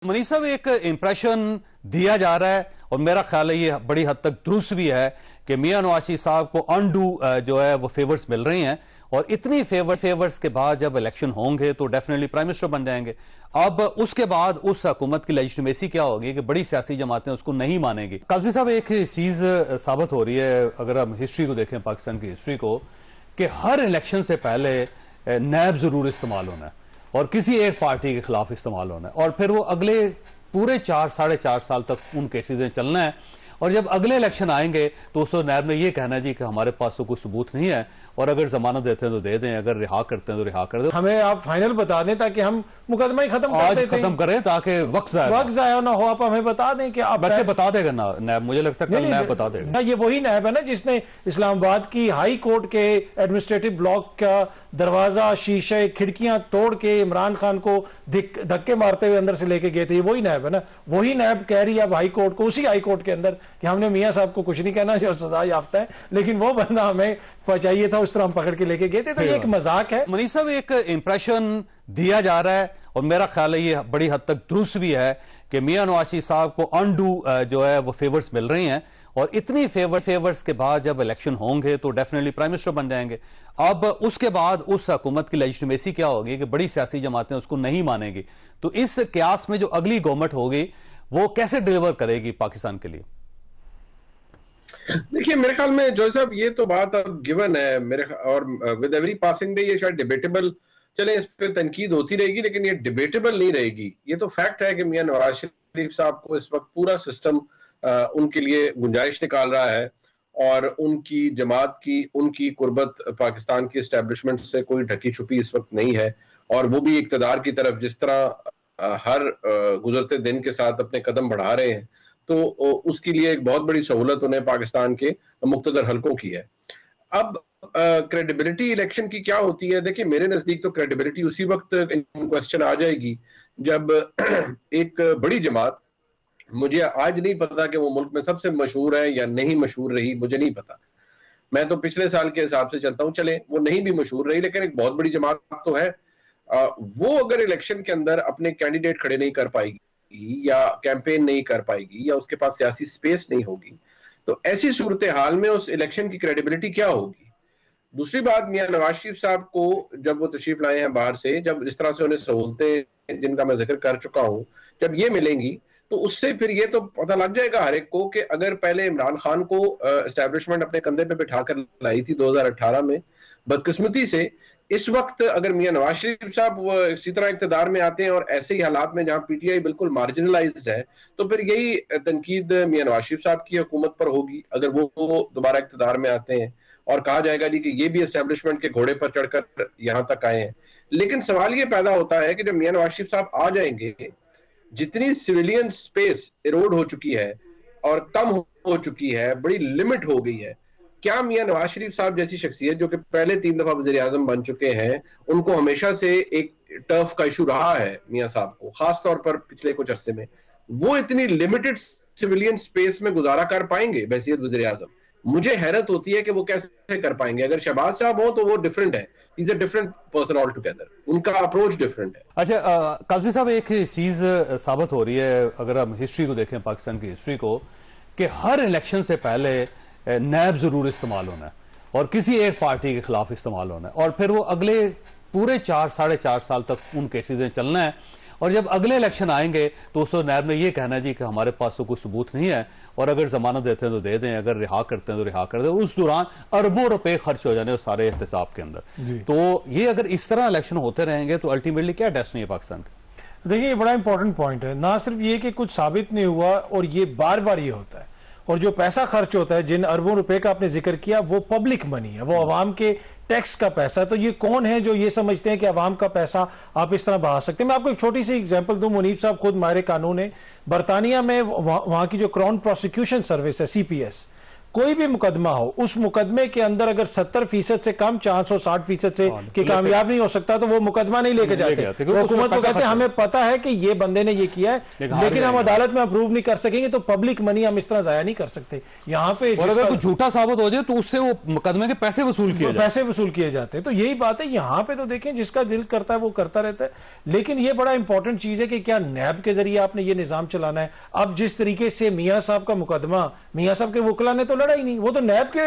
मनीष साहब, एक इंप्रेशन दिया जा रहा है और मेरा ख्याल है ये बड़ी हद तक दुरुस्त भी है कि मियां नवाज शरीफ साहब को अनडू जो है वो फेवर्स मिल रही हैं और इतनी फेवर्स के बाद जब इलेक्शन होंगे तो डेफिनेटली प्राइम मिनिस्टर बन जाएंगे। अब उसके बाद उस हुकूमत की लेजिटिमेसी क्या होगी कि बड़ी सियासी जमातें उसको नहीं मानेंगी। काज़मी साहब, एक चीज साबित हो रही है अगर हम हिस्ट्री को देखें, पाकिस्तान की हिस्ट्री को, कि हर इलेक्शन से पहले नैब जरूर इस्तेमाल होना है और किसी एक पार्टी के खिलाफ इस्तेमाल होना है और फिर वो अगले पूरे 4-4.5 साल तक उन केसेस चलना है और जब अगले इलेक्शन आएंगे तो उस नैब ने ये कहना जी कि हमारे पास तो कोई सबूत नहीं है और अगर जमानत देते हैं तो दे दें, अगर रिहा करते हैं तो रिहा कर दें। हमें आप फाइनल बता दें ताकि हम मुकदमा ही खत्म करें ताकि वक्त जाया ना हो। आप हमें बता दें कि आप वैसे बता देगा ना नैब, मुझे लगता है कल नैब बता देगा। ये वही नैब है ना जिसने इस्लामाबाद की हाई कोर्ट के एडमिनिस्ट्रेटिव ब्लॉक का दरवाजा, शीशे, खिड़कियां तोड़ के इमरान खान को धक्के मारते हुए अंदर से लेके गए थे। ये वही नैब है ना। वही नैब कह रही है अब हाई कोर्ट को, उसी हाई कोर्ट के अंदर, कि हमने मियां साहब को कुछ नहीं कहना जो सजा याफ्ता है, लेकिन वो बंदा हमें चाहिए था, उस तरह हम पकड़ के लेके गए थे। तो ये एक मजाक है। मनीष साहब, एक इंप्रेशन दिया जा रहा है और मेरा ख्याल है ये बड़ी हद तक दुरुस्त भी है कि मियां नवाज शरीफ साहब को अनडू जो है वो फेवर्स मिल रही हैं और इतनी फेवर्स के बाद जब इलेक्शन होंगे तो डेफिनेटली प्राइम मिनिस्टर बन जाएंगे। अब उसके बाद उस हुकूमत की लेजिटिमेसी क्या होगी कि बड़ी सियासी जमातें उसको नहीं मानेगी। तो इस क्यास में जो अगली गवर्नमेंट होगी वो कैसे डिलीवर करेगी पाकिस्तान के लिए? देखिए, मेरे ख्याल में जो साहब ये तो बात अब गिवन है मेरे, और विद एवरी पासिंग डे ये शायद डिबेटेबल, चले इस पे तनकीद होती रहेगी लेकिन ये डिबेटेबल नहीं रहेगी। ये तो फैक्ट है कि मियां नवाज शरीफ साहब को इस वक्त पूरा सिस्टम उनके लिए गुंजाइश निकाल रहा है और उनकी जमात की, उनकी कुर्बत पाकिस्तान की एस्टेब्लिशमेंट से कोई ढकी छुपी इस वक्त नहीं है और वो भी इक्तदार की तरफ जिस तरह हर गुजरते दिन के साथ अपने कदम बढ़ा रहे हैं तो उसके लिए एक बहुत बड़ी सहूलत उन्हें पाकिस्तान के मुख्तदर हलकों की है। अब क्रेडिबिलिटी इलेक्शन की क्या होती है? देखिए, मेरे नजदीक तो क्रेडिबिलिटी उसी वक्त इन क्वेश्चन आ जाएगी जब एक बड़ी जमात, मुझे आज नहीं पता कि वो मुल्क में सबसे मशहूर है या नहीं मशहूर रही, मुझे नहीं पता, मैं तो पिछले साल के हिसाब से चलता हूं, चले वो नहीं भी मशहूर रही लेकिन एक बहुत बड़ी जमात तो है, वो अगर इलेक्शन के अंदर अपने कैंडिडेट खड़े नहीं कर पाएगी या कैंपेन नहीं कर पाएगी या उसके पास सियासी स्पेस नहीं होगी तो ऐसी सूरत हाल में उस इलेक्शन की क्रेडिबिलिटी क्या होगी? दूसरी बात, मियां नवाज शरीफ साहब को जब वो तशरीफ लाए हैं बाहर से, जब इस तरह से उन्हें सहूलतें जिनका मैं जिक्र कर चुका हूं जब ये मिलेंगी तो उससे फिर ये तो पता लग जाएगा हर एक को कि अगर पहले इमरान खान को एस्टैब्लिशमेंट अपने कंधे पे बिठाकर लाई थी 2018 में, बदकिस्मती से इस वक्त अगर मियां नवाज शरीफ साहब इसी तरह इक़्तिदार में आते हैं और ऐसे ही हालात में जहां पीटीआई बिल्कुल मार्जिनलाइज्ड है तो फिर यही तनकीद मियां नवाज शरीफ साहब की हुकूमत पर होगी अगर वो दोबारा इक़्तिदार में आते हैं और कहा जाएगा जी कि ये भी एस्टैब्लिशमेंट के घोड़े पर चढ़कर यहां तक आए हैं। लेकिन सवाल ये पैदा होता है कि जब मियां नवाज शरीफ साहब आ जाएंगे, जितनी सिविलियन स्पेस इरोड हो चुकी है और कम हो चुकी है, बड़ी लिमिट हो गई है, क्या मियां नवाज शरीफ साहब जैसी शख्सियत जो कि पहले 3 दफा वज़ीर आज़म बन चुके हैं, उनको हमेशा से एक टर्फ का इशू रहा है मियां साहब को, खास तौर पर पिछले कुछ अरसे में, वो इतनी लिमिटेड सिविलियन स्पेस में गुजारा कर पाएंगे बहैसियत वज़ीर आज़म? मुझे हैरत होती है कि वो कैसे कर पाएंगे। अगर शहबाज साहब हो तो वो डिफरेंट है, is a different person all together, उनका अप्रोच डिफरेंट है। अच्छा, काज़मी साहब, एक चीज साबित हो रही है अगर हम हिस्ट्री को देखें, पाकिस्तान की हिस्ट्री को, कि हर इलेक्शन से पहले नैब जरूर इस्तेमाल होना है और किसी एक पार्टी के खिलाफ इस्तेमाल होना है और फिर वो अगले पूरे 4-4.5 साल तक उन केसेस चलना है और जब अगले इलेक्शन आएंगे तो उस नैब ने यह कहना जी कि हमारे पास तो कोई सबूत नहीं है और अगर जमानत देते हैं तो दे दें, अगर रिहा करते हैं तो रिहा कर दें। उस दौरान अरबों रुपए खर्च हो जाने सारे एहतसाब के अंदर। तो ये अगर इस तरह इलेक्शन होते रहेंगे तो अल्टीमेटली क्या डेस्टिनी है पाकिस्तान की? देखिए, ये बड़ा इंपॉर्टेंट पॉइंट है। ना सिर्फ ये कि कुछ साबित नहीं हुआ और ये बार बार ये होता है, और जो पैसा खर्च होता है, जिन अरबों रुपए का आपने जिक्र किया, वो पब्लिक मनी है, वो अवाम के टैक्स का पैसा। तो ये कौन है जो ये समझते हैं कि अवाम का पैसा आप इस तरह बहा सकते हैं? मैं आपको एक छोटी सी एग्जांपल दूं। मुनीब साहब खुद माहिर कानून है। बरतानिया में वहां की जो क्राउन प्रोसिक्यूशन सर्विस है, CPS, कोई भी मुकदमा हो, उस मुकदमे के अंदर अगर 70% से कम चांस हो 60% से कि कामयाब नहीं हो सकता, तो वो मुकदमा नहीं लेके जाते। हुकूमत को कहते हैं हमें पता है कि ये बंदे ने ये किया है, लेकिन हम अदालत में अप्रूव नहीं कर सकेंगे, तो पब्लिक मनी हम इस तरह जाया नहीं कर सकते। यहाँ पे अगर कुछ झूठा साबित हो जाए तो उससे वो मुकदमे के पैसे वसूल किए जाते हैं। तो यही बात है, यहाँ पे तो देखें जिसका दिल करता है वो करता रहता है। लेकिन ये बड़ा इंपॉर्टेंट चीज है कि क्या नैब के जरिए आपने ये निजाम चलाना है। अब जिस तरीके से मियां साहब का मुकदमा, मियां साहब के वकला ने तो लड़ा ही नहीं, वो तो नैब के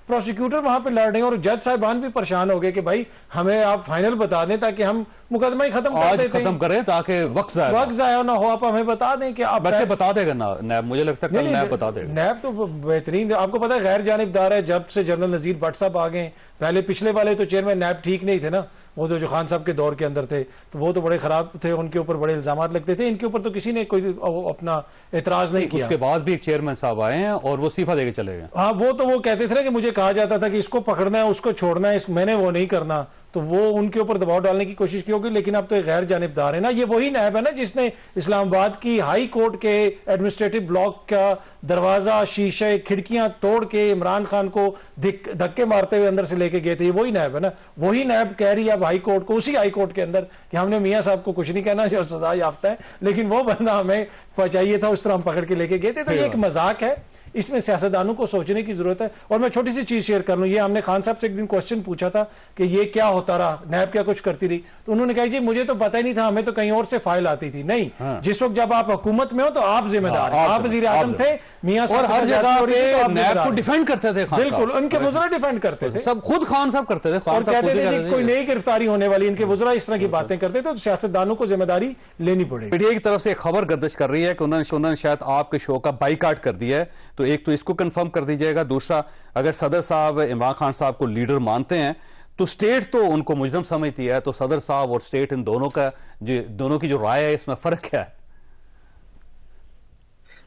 प्रोसिक्यूटर वहां पे लड़ रहे हैं, और जज साहिबान भी परेशान हो गए कि भाई हमें आप फाइनल बता दें ताकि हम मुकदमा ही खत्म करें ताकि वक्त जाया ना हो। आप हमें बता दें कि आप वैसे बता देगा ना नैब, मुझे लगता है नैब बता देगा। नैब तो बेहतरीन, आपको पता है गैर जानिबदार है। जब से जनरल नजीर भट्ट साहब आ गए, पहले पिछले वाले तो चेयरमैन नैब ठीक नहीं थे ना, वो जो खान साहब के दौर के अंदर थे, तो वो तो बड़े खराब थे, उनके ऊपर बड़े इल्जामात लगते थे। इनके ऊपर तो किसी ने कोई अपना एतराज नहीं किया। उसके बाद भी एक चेयरमैन साहब आए हैं और वो इस्तीफा देके चले गए। हाँ, वो तो वो कहते थे ना कि मुझे कहा जाता था कि इसको पकड़ना है, उसको छोड़ना है, मैंने वो नहीं करना, तो वो उनके ऊपर दबाव डालने की कोशिश की होगी। लेकिन अब तो गैर जानिबदार है ना। ये वही नैब है ना जिसने इस्लामाबाद की हाई कोर्ट के एडमिनिस्ट्रेटिव ब्लॉक का दरवाजा, शीशे, खिड़कियां तोड़ के इमरान खान को धक्के मारते हुए अंदर से लेके गए थे। ये वही नैब है ना। वही नैब कह रही है अब हाई कोर्ट को, उसी हाई कोर्ट के अंदर, कि हमने मियां साहब को कुछ नहीं कहना, जो सजा याफ्ता है, लेकिन वो बंदा हमें चाहिए था, उस तरह हम पकड़ के लेके गए थे। तो ये एक मजाक है, इसमें सियासतदानों को सोचने की जरूरत है। और मैं छोटी सी चीज शेयर कर लूं, ये हमने खान साहब से एक दिन क्वेश्चन पूछा था कि ये क्या होता रहा, नैब क्या कुछ करती रही, तो उन्होंने कहा जी मुझे तो पता ही नहीं था, हमें तो कहीं और से फाइल आती थी। नहीं, जिस वक्त जब आप हुकूमत में हो तो आप जिम्मेदार हैं। आप वजीर आजम थे, मियां साहब हर जगह पे नैब को डिफेंड करते थे। बिल्कुल, उनके वज़रा डिफेंड करते थे, सब खुद खान साहब करते थे, और कहते थे जी कोई नई गिरफ्तारी होने वाली, इनके वज़रा इस तरह की बातें करते थे। तो सियासतदानों को जिम्मेदारी लेनी पड़ेगी। पीटीआई की तरफ से एक खबर गर्दिश कर रही है कि उन्होंने शायद आपके शो का बाइकाट कर दिया है। तो एक तो इसको कंफर्म कर दीजिएगा, दूसरा अगर सदर साहब इमरान खान साहब को लीडर मानते हैं तो स्टेट तो उनको मुजरिम समझती है, तो सदर साहब और स्टेट इन दोनों की जो राय है इसमें फर्क क्या है?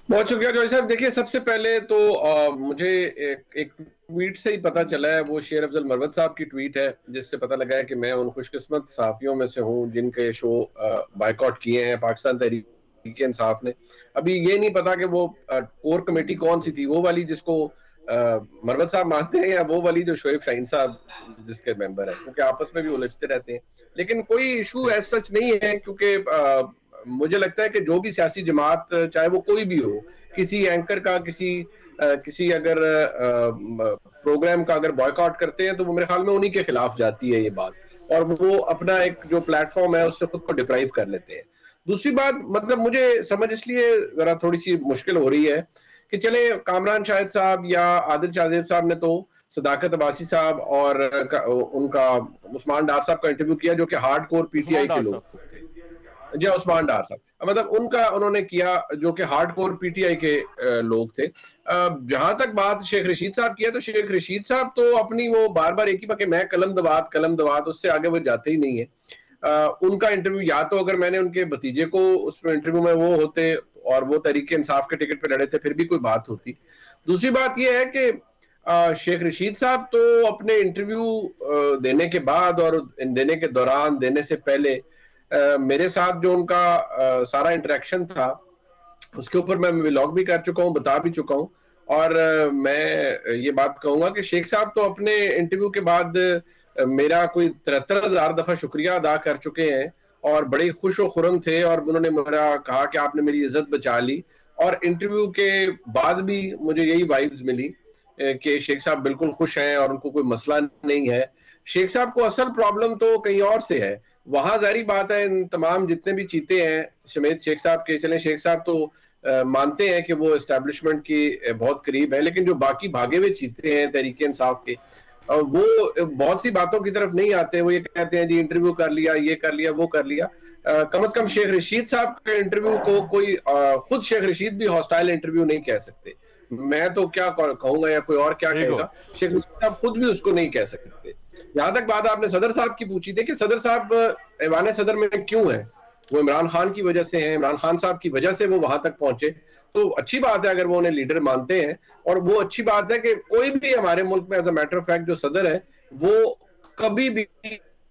बहुत शुक्रिया जॉय साहब। देखिए, सबसे पहले तो मुझे एक ट्वीट से ही पता चला है, वो शेर अफजल मरवत साहब की ट्वीट है, जिससे पता लगा है कि मैं उन खुशकिस्मत सहाफियों में से हूं जिनके शो बायकॉट किए हैं पाकिस्तान तहरीक इंसाफ ने। अभी ये नहीं पता कि वो कोर कमेटी कौन सी थी, वो वाली जिसको मरवत साहब मानते हैं, या वो वाली जो शोएब शाहीन साहब जिसके मेंबर है, क्योंकि आपस में भी उलझते रहते हैं। लेकिन कोई इशू ऐसा सच नहीं है, क्योंकि मुझे लगता है कि जो भी सियासी जमात, चाहे वो कोई भी हो, किसी एंकर का किसी अगर प्रोग्राम का अगर बॉयकॉट करते हैं तो वो मेरे ख्याल में उन्हीं के खिलाफ जाती है ये बात, और वो अपना एक जो प्लेटफॉर्म है उससे खुद को डिप्राइव कर लेते हैं। दूसरी बात, मतलब मुझे समझ इसलिए जरा थोड़ी सी मुश्किल हो रही है कि चले कामरान शाहिद साहब या आदिल शाहजेब साहब ने तो सदाकत अब्बासी साहब और उनका उस्मान डार साहब का इंटरव्यू किया, जो कि हार्डकोर पीटीआई के लोग थे। जी, उस्मान डार साहब, मतलब उन्होंने किया जो कि हार्डकोर पीटीआई के लोग थे। जहां तक बात शेख रशीद साहब की है, तो शेख रशीद साहब तो अपनी वो बार बार एक ही बात, मैं कलम दवात, उससे आगे वो जाते ही नहीं है। उनका इंटरव्यू, या तो अगर मैंने उनके भतीजे को उस इंटरव्यू में वो होते और वो तहरीक इंसाफ के टिकट पे लड़े थे, फिर भी कोई बात होती। दूसरी बात यह है कि शेख रशीद साहब तो अपने इंटरव्यू देने के बाद और देने के दौरान, देने से पहले मेरे साथ जो उनका सारा इंटरेक्शन था, उसके ऊपर मैं व्लॉग भी कर चुका हूँ, बता भी चुका हूँ। और मैं ये बात कहूंगा कि शेख साहब तो अपने इंटरव्यू के बाद मेरा कोई 73,000 दफा शुक्रिया अदा कर चुके हैं और बड़े खुश और खुरम थे, और उन्होंने मेरा कहा कि आपने मेरी इज्जत बचा ली। और इंटरव्यू के बाद भी मुझे यही वाइब्स मिली कि शेख साहब बिल्कुल खुश हैं और उनको कोई मसला नहीं है। शेख साहब को असल प्रॉब्लम तो कहीं और से है। वहां जारी बात है, इन तमाम जितने भी चीते हैं समेत शेख साहब के, चले शेख साहब तो मानते हैं कि वो एस्टेब्लिशमेंट की बहुत करीब है, लेकिन जो बाकी भागे हुए चीते हैं तहरीक इंसाफ के, वो बहुत सी बातों की तरफ नहीं आते। वो ये कहते हैं जी इंटरव्यू कर लिया, ये कर लिया, वो कर लिया। कम से कम शेख रशीद साहब के इंटरव्यू को कोई खुद शेख रशीद भी हॉस्टाइल इंटरव्यू नहीं कह सकते। मैं तो क्या कहूंगा या कोई और क्या कहेगा, शेख रशीद साहब खुद भी उसको नहीं कह सकते। यहां तक बात आपने सदर साहब की पूछी थी कि सदर साहब ऐवान सदर में क्यों है, वो इमरान खान की वजह से हैं, इमरान खान साहब की वजह से वो वहां तक पहुंचे। तो अच्छी बात है अगर वो उन्हें लीडर मानते हैं, और वो अच्छी बात है कि कोई भी हमारे मुल्क में as a matter of fact जो सदर है वो कभी भी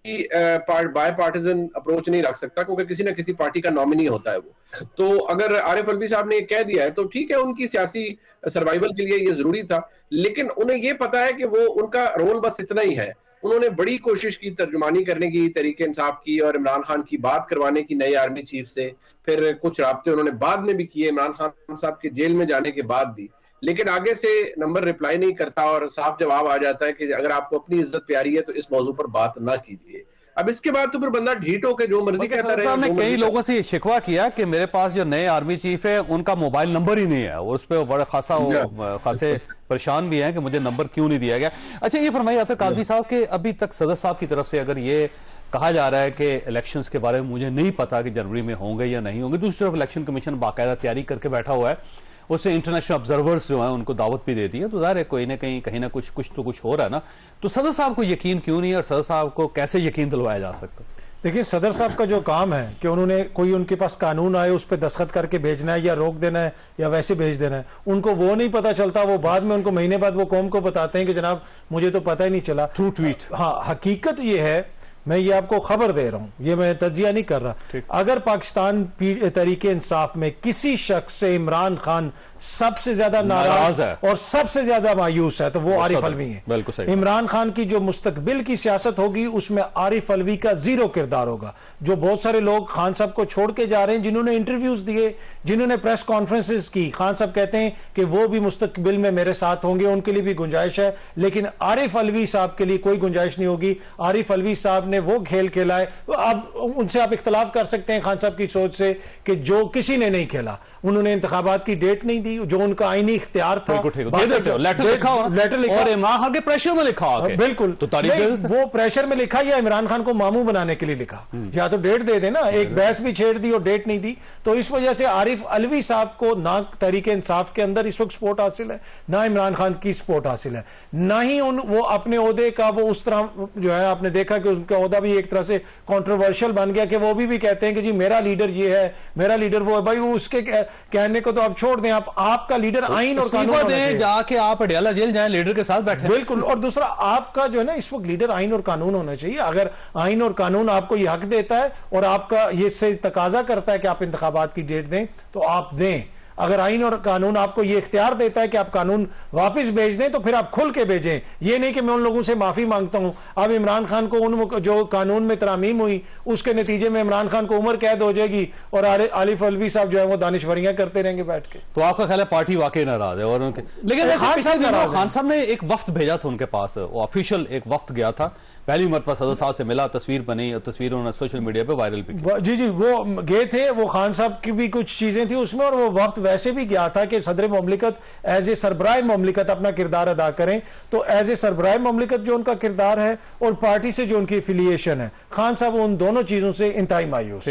बाय पार्टिजन अप्रोच नहीं रख सकता, क्योंकि किसी ना किसी पार्टी का नॉमिनी होता है वो। तो अगर आरिफ अलवी साहब ने कह दिया है तो ठीक है, उनकी सियासी सर्वाइवल के लिए ये जरूरी था, लेकिन उन्हें ये पता है कि वो उनका रोल बस इतना ही है। उन्होंने बड़ी कोशिश की तर्जुमानी करने की, तरीके इंसाफ की और इमरान खान की बात करवाने की नई आर्मी चीफ से। फिर कुछ राब्ते उन्होंने बाद में भी किए, इमरान खान साहब के जेल में जाने के बाद भी, लेकिन आगे से नंबर रिप्लाई नहीं करता और साफ जवाब आ जाता है कि अगर आपको अपनी इज्जत प्यारी है तो इस मौजू पर बात ना कीजिए। अब इसके बाद तो फिर बंदा ढीठ होकर जो मर्जी कहता रहे। साहब ने कई लोगों से शिकवा किया कि मेरे पास जो नए आर्मी चीफ है उनका मोबाइल नंबर ही नहीं है, और उस पर बड़ा खासे परेशान भी हैं कि मुझे नंबर क्यों नहीं दिया गया। अच्छा, ये फरमाइए आतिफ काज़मी साहब के अभी तक सदर साहब की तरफ से अगर ये कहा जा रहा है कि इलेक्शंस के बारे में मुझे नहीं पता कि जनवरी में होंगे या नहीं होंगे, दूसरी तरफ इलेक्शन कमीशन बाकायदा तैयारी करके बैठा हुआ है, उससे इंटरनेशनल ऑब्जर्वर्स जो हैं उनको दावत भी देती है, तो ज़ाहिर है कोई ना कहीं ना कुछ तो कुछ हो रहा है ना। तो सदर साहब को यकीन क्यों नहीं है, और सदर साहब को कैसे यकीन दिलवाया जा सकता है? देखिए, सदर साहब का जो काम है कि उन्होंने कोई उनके पास कानून आए उस पर दस्तखत करके भेजना है या रोक देना है या वैसे भेज देना है, उनको वो नहीं पता चलता। वो बाद में उनको महीने बाद वो कौम को बताते हैं कि जनाब मुझे तो पता ही नहीं चला, थ्रू ट्वीट। हाँ, हकीकत ये है, मैं ये आपको खबर दे रहा हूं, ये मैं तज्जिया नहीं कर रहा। अगर पाकिस्तान तरीके इंसाफ में किसी शख्स से इमरान खान सबसे ज्यादा नाराज है और सबसे ज्यादा मायूस है तो वो आरिफ अलवी है। बिल्कुल सही। इमरान खान की जो मुस्तकबिल की सियासत होगी उसमें आरिफ अलवी का जीरो किरदार होगा। जो बहुत सारे लोग खान साहब को छोड़ के जा रहे हैं, जिन्होंने इंटरव्यूज दिए, जिन्होंने प्रेस कॉन्फ्रेंसेस की, खान साहब कहते हैं कि वो भी मुस्तकबिल में मेरे साथ होंगे, उनके लिए भी गुंजाइश है, लेकिन आरिफ अलवी साहब के लिए कोई गुंजाइश नहीं होगी। आरिफ अलवी साहब ने वो खेल खेला है, अब उनसे आप इख्तलाफ कर सकते हैं खान साहब की सोच से कि जो किसी ने नहीं खेला, उन्होंने इंतखाबात की डेट नहीं दी, जो उनका आईनी इख्तियार था। लेटर लिखा और इमरान खान के प्रेशर में लिखा, बिल्कुल तो वो प्रेशर में लिखा या इमरान खान को मामू बनाने के लिए लिखा, या तो डेट दे देना। एक बहस भी छेड़ दी और डेट नहीं दी, तो इस वजह से आरिफ अलवी साहब को ना तरीके इंसाफ के अंदर इस वक्त सपोर्ट हासिल है, ना इमरान खान की सपोर्ट हासिल है, ना ही वो अपने ओहदे का वो उस तरह जो है, आपने देखा कि उनका ओहदा भी एक तरह से कंट्रोवर्शियल बन गया कि वो भी कहते हैं कि जी मेरा लीडर ये है, मेरा लीडर वो है। भाई वो उसके कहने को तो आप छोड़ दें, आपका लीडर आइन और कानून दें, जाके आप अडयाला जेल जाएं, लीडर के साथ बैठे। बिल्कुल। और दूसरा, आपका जो है ना इस वक्त लीडर आइन और कानून होना चाहिए। अगर आइन और कानून आपको ये हक देता है और आपका ये से तकाजा करता है कि आप इंतखाबात की डेट दें तो आप दें। अगर आइन और कानून आपको ये इख्तियार देता है कि आप कानून वापस भेज दें तो फिर आप खुल के भेजें। ये नहीं कि मैं उन लोगों से माफी मांगता हूं। अब इमरान खान को उन जो कानून में तरामीम हुई उसके नतीजे में इमरान खान को उम्र कैद हो जाएगी और आरिफ अलवी साहब जो है वो दानिशवरियां करते रहेंगे बैठ के। तो आपका ख्याल है पार्टी वाकई नाराज है? और उनके लेकिन खान साहब ने एक वफ्त भेजा था उनके पास, वो ऑफिशियल एक वफ्त गया था, पहली मरतबा सदर साहब से मिला, तस्वीर बनी और तस्वीर उन्होंने सोशल मीडिया पे वायरल भी की। जी, वो गए थे, वो खान साहब की भी कुछ चीजें थी उसमें, और वो वफ्त वैसे भी गया था कि सदर मुमलिकत एज ए सरबराह मुमलिकत अपना किरदार अदा करें। तो एज ए सरबराह मुमलिकत जो उनका किरदार है और पार्टी से जो उनकी एफिलिएशन है, खान साहब उन दोनों चीजों से इंतहाई मायूस।